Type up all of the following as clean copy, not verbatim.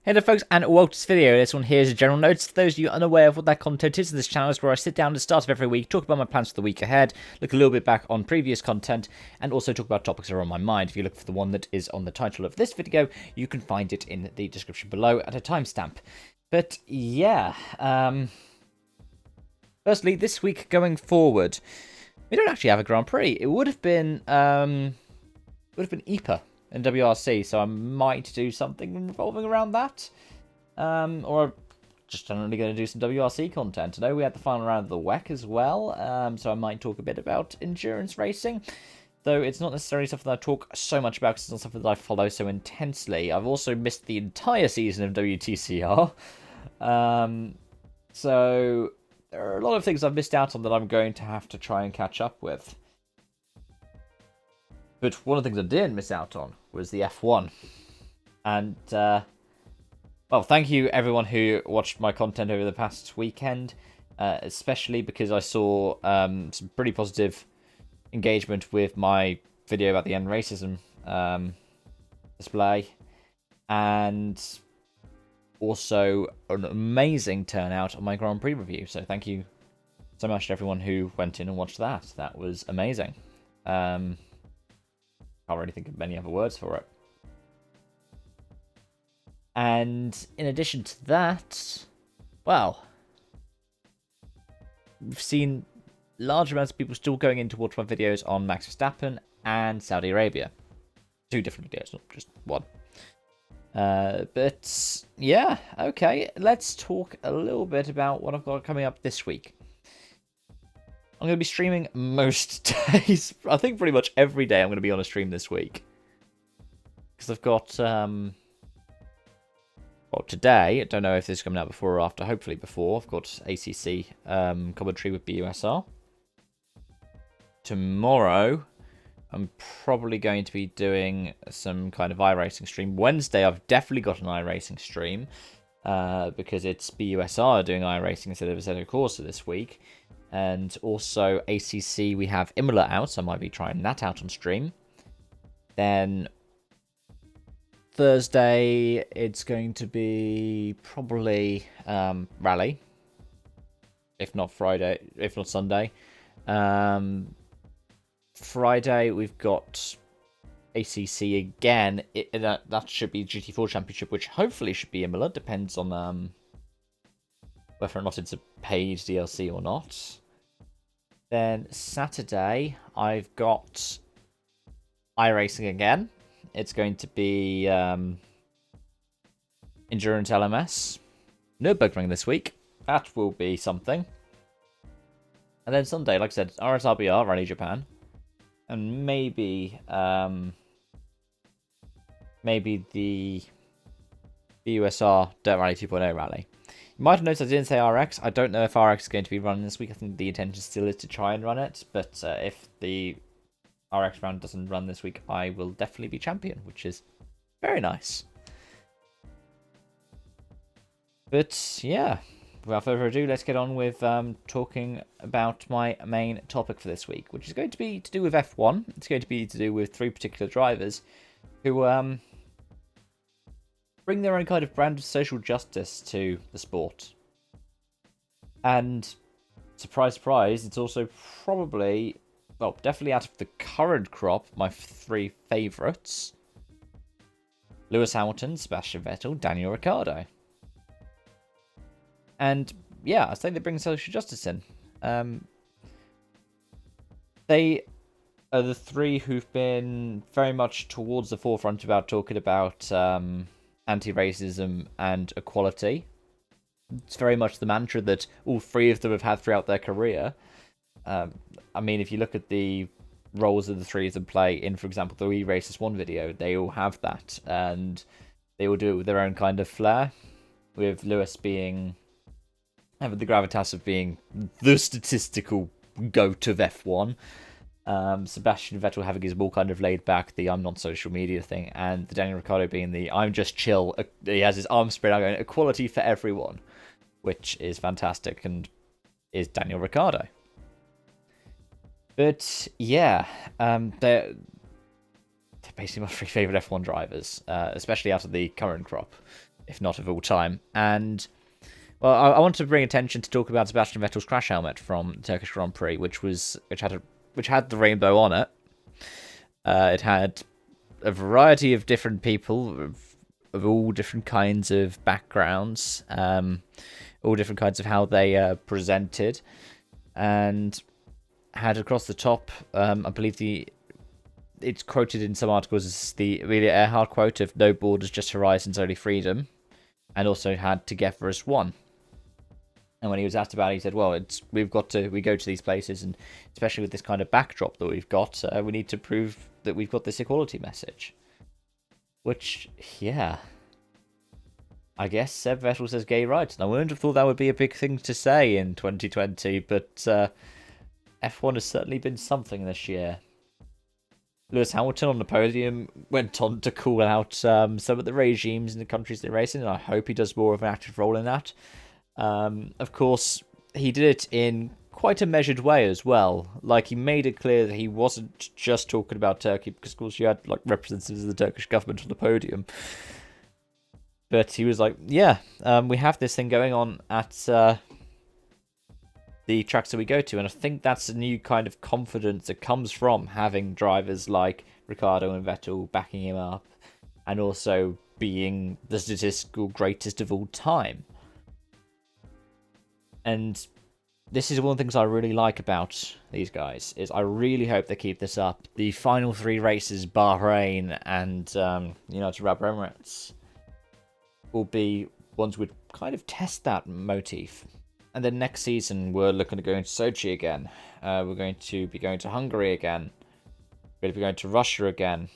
Hey there folks, and welcome to this video. This one here is a general notes for those of you unaware of what that content is. This channel is where I sit down at the start of every week, talk about my plans for the week ahead, look a little bit back on previous content, and also talk about topics that are on my mind. If you look for the one that is on the title of this video, you can find it in the description below at a timestamp. But yeah, firstly, this week going forward, we don't actually have a Grand Prix. It would have been EPA and WRC, so I might do something revolving around that. Or just generally going to do some WRC content. I know we had the final round of the WEC as well, so I might talk a bit about endurance racing. Though it's not necessarily something that I talk so much about because it's not something that I follow so intensely. I've also missed the entire season of WTCR. So there are a lot of things I've missed out on that I'm going to have to try and catch up with. But one of the things I didn't miss out on was the F1. And, well, thank you everyone who watched my content over the past weekend, especially because I saw some pretty positive engagement with my video about the end racism display, and also an amazing turnout on my Grand Prix review. So thank you so much to everyone who went in and watched that. That was amazing. Can't really think of many other words for it. And in addition to that, well, we've seen large amounts of people still going in to watch my videos on Max Verstappen and Saudi Arabia. 2 different videos, not just one. But yeah, okay, let's talk a little bit about what I've got coming up this week. I'm going to be streaming most days. I think pretty much every day I'm going to be on a stream this week. Because I've got, well, today, I don't know if this is coming out before or after, hopefully before. I've got ACC commentary with BUSR. Tomorrow, I'm probably going to be doing some kind of iRacing stream. Wednesday, I've definitely got an iRacing stream. Because it's BUSR doing iRacing instead of Assetto Corsa this week. And also ACC, we have Imola out, so I might be trying that out on stream. Then Thursday, it's going to be probably Rally. If not Friday, if not Sunday. Friday, we've got ACC again. That should be GT4 Championship, which hopefully should be Imola. Depends on whether or not it's a paid DLC or not. Then Saturday, I've got iRacing again. It's going to be Endurance LMS. Nürburgring this week. That will be something. And then Sunday, like I said, RSRBR, Rally Japan. And maybe the BUSR Dirt Rally 2.0 rally. You might have noticed I didn't say RX. I don't know if RX is going to be running this week. I think the intention still is to try and run it. But if the RX round doesn't run this week, I will definitely be champion, which is very nice. But yeah, without further ado, let's get on with talking about my main topic for this week, which is going to be to do with F1. It's going to be to do with 3 particular drivers who bring their own kind of brand of social justice to the sport. And surprise, surprise, it's also probably, well, definitely out of the current crop, my 3 favourites. Lewis Hamilton, Sebastian Vettel, Daniel Ricciardo. And yeah, I think they bring social justice in. They are the 3 who've been very much towards the forefront about talking about anti-racism and equality. It's very much the mantra that all 3 of them have had throughout their career. I mean, if you look at the roles that the 3 of them play in, for example, the We Racist 1 video, they all have that, and they all do it with their own kind of flair, with Lewis having the gravitas of being the statistical goat of F1. Sebastian Vettel having his more kind of laid back, the I'm not social media thing, and the Daniel Ricciardo being the I'm just chill. He has his arms spread out going, equality for everyone, which is fantastic and is Daniel Ricciardo. But yeah, they're basically my 3 favourite F1 drivers, especially out of the current crop. if not of all time. And well, I want to bring attention to talk about Sebastian Vettel's crash helmet from the Turkish Grand Prix, which had the rainbow on it. It had a variety of different people of all different kinds of backgrounds, all different kinds of how they presented, and had across the top, I believe it's quoted in some articles as the Amelia Earhart quote of "No borders, just horizons, only freedom," and also had "Together as one." And when he was asked about it, he said, "Well, we go to these places, and especially with this kind of backdrop that we've got, we need to prove that we've got this equality message." Which, yeah, I guess Seb Vettel says gay rights, and I wouldn't have thought that would be a big thing to say in 2020, but F1 has certainly been something this year. Lewis Hamilton on the podium went on to call out some of the regimes in the countries they race in, and I hope he does more of an active role in that. Of course, he did it in quite a measured way as well. Like, he made it clear that he wasn't just talking about Turkey, because of course you had like representatives of the Turkish government on the podium. But he was like, yeah, we have this thing going on at the tracks that we go to, and I think that's a new kind of confidence that comes from having drivers like Ricciardo and Vettel backing him up, and also being the statistical greatest of all time. And this is one of the things I really like about these guys, is I really hope they keep this up. The final 3 races, Bahrain and United Arab Emirates, will be ones which kind of test that motif. And then next season, we're looking to go into Sochi again. We're going to be going to Hungary again. We're going to be going to Russia again.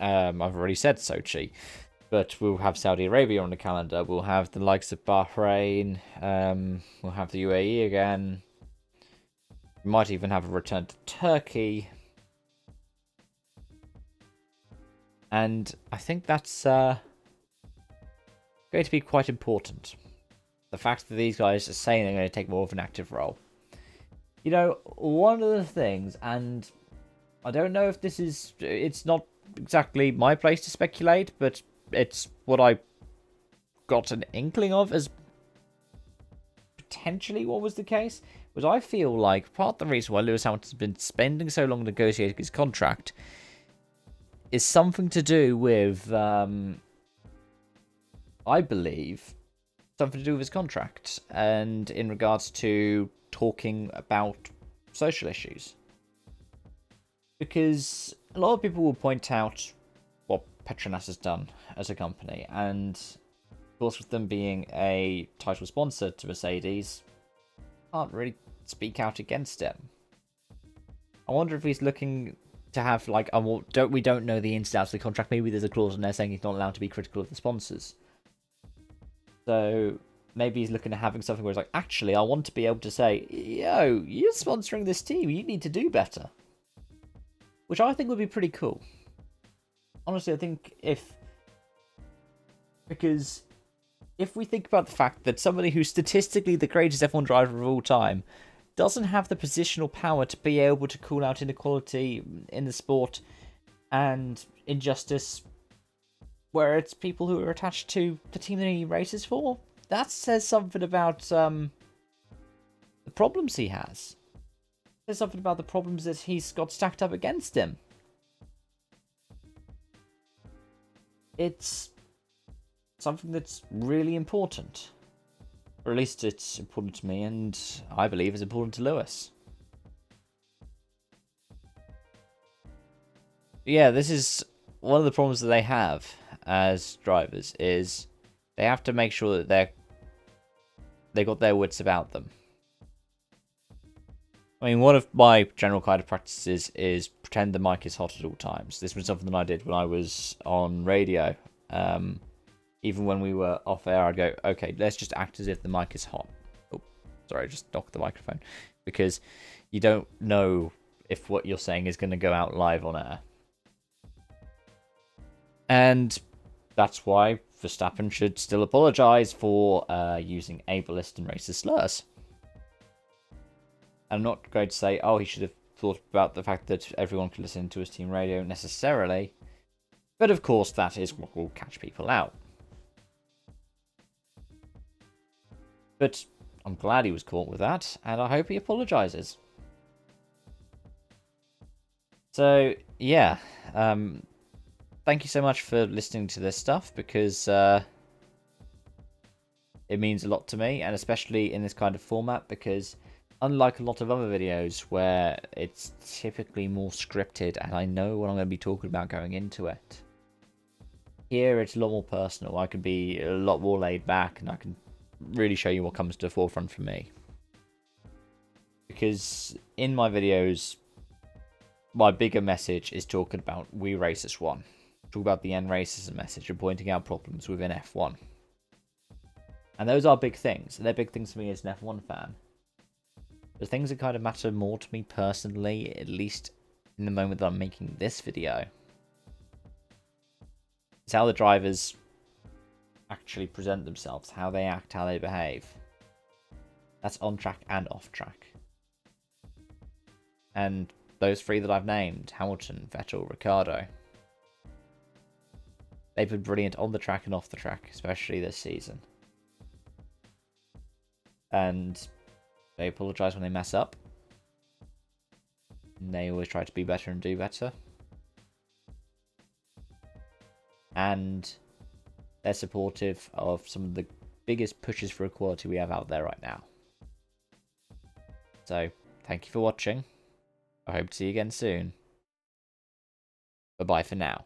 I've already said Sochi. But we'll have Saudi Arabia on the calendar. We'll have the likes of Bahrain. We'll have the UAE again. We might even have a return to Turkey. And I think that's going to be quite important. The fact that these guys are saying they're going to take more of an active role. You know, one of the things, and I don't know if it's not exactly my place to speculate, but it's what I got an inkling of as potentially what was the case, was I feel like part of the reason why Lewis Hamilton's been spending so long negotiating his contract is something to do with, I believe, something to do with his contract, and in regards to talking about social issues. Because a lot of people will point out what Petronas has done as a company, and of course with them being a title sponsor to Mercedes, can't really speak out against him. I wonder if he's looking to have like, we don't know the ins and outs of the contract, maybe there's a clause in there saying he's not allowed to be critical of the sponsors. So maybe he's looking at having something where he's like, actually, I want to be able to say, yo, you're sponsoring this team, you need to do better. Which I think would be pretty cool. Honestly, I think because if we think about the fact that somebody who's statistically the greatest F1 driver of all time doesn't have the positional power to be able to call out inequality in the sport and injustice where it's people who are attached to the team that he races for, that says something about the problems he has. It says something about the problems that he's got stacked up against him. It's something that's really important. Or at least it's important to me, and I believe it's important to Lewis. Yeah, this is one of the problems that they have as drivers, is they have to make sure that they got their wits about them. I mean, one of my general kind of practices is pretend the mic is hot at all times. This was something that I did when I was on radio. Even when we were off air, I'd go, okay, let's just act as if the mic is hot. Oh, sorry, I just knocked the microphone. Because you don't know if what you're saying is going to go out live on air. And that's why Verstappen should still apologise for using ableist and racist slurs. I'm not going to say, oh, he should have thought about the fact that everyone could listen to his team radio necessarily. But of course, that is what will catch people out. But I'm glad he was caught with that, and I hope he apologises. So, yeah. Thank you so much for listening to this stuff, because it means a lot to me, and especially in this kind of format, because unlike a lot of other videos where it's typically more scripted and I know what I'm going to be talking about going into it, here it's a lot more personal. I can be a lot more laid back, and I can really show you what comes to the forefront for me. Because in my videos, my bigger message is talking about We Racist 1. Talk about the end racism message and pointing out problems within F1. And those are big things. They're big things for me as an F1 fan. The things that kind of matter more to me personally, at least in the moment that I'm making this video, is how the drivers actually present themselves, how they act, how they behave. That's on track and off track. And those three that I've named, Hamilton, Vettel, Ricciardo, they've been brilliant on the track and off the track, especially this season. And they apologise when they mess up. And they always try to be better and do better. And they're supportive of some of the biggest pushes for equality we have out there right now. So, thank you for watching. I hope to see you again soon. Bye-bye for now.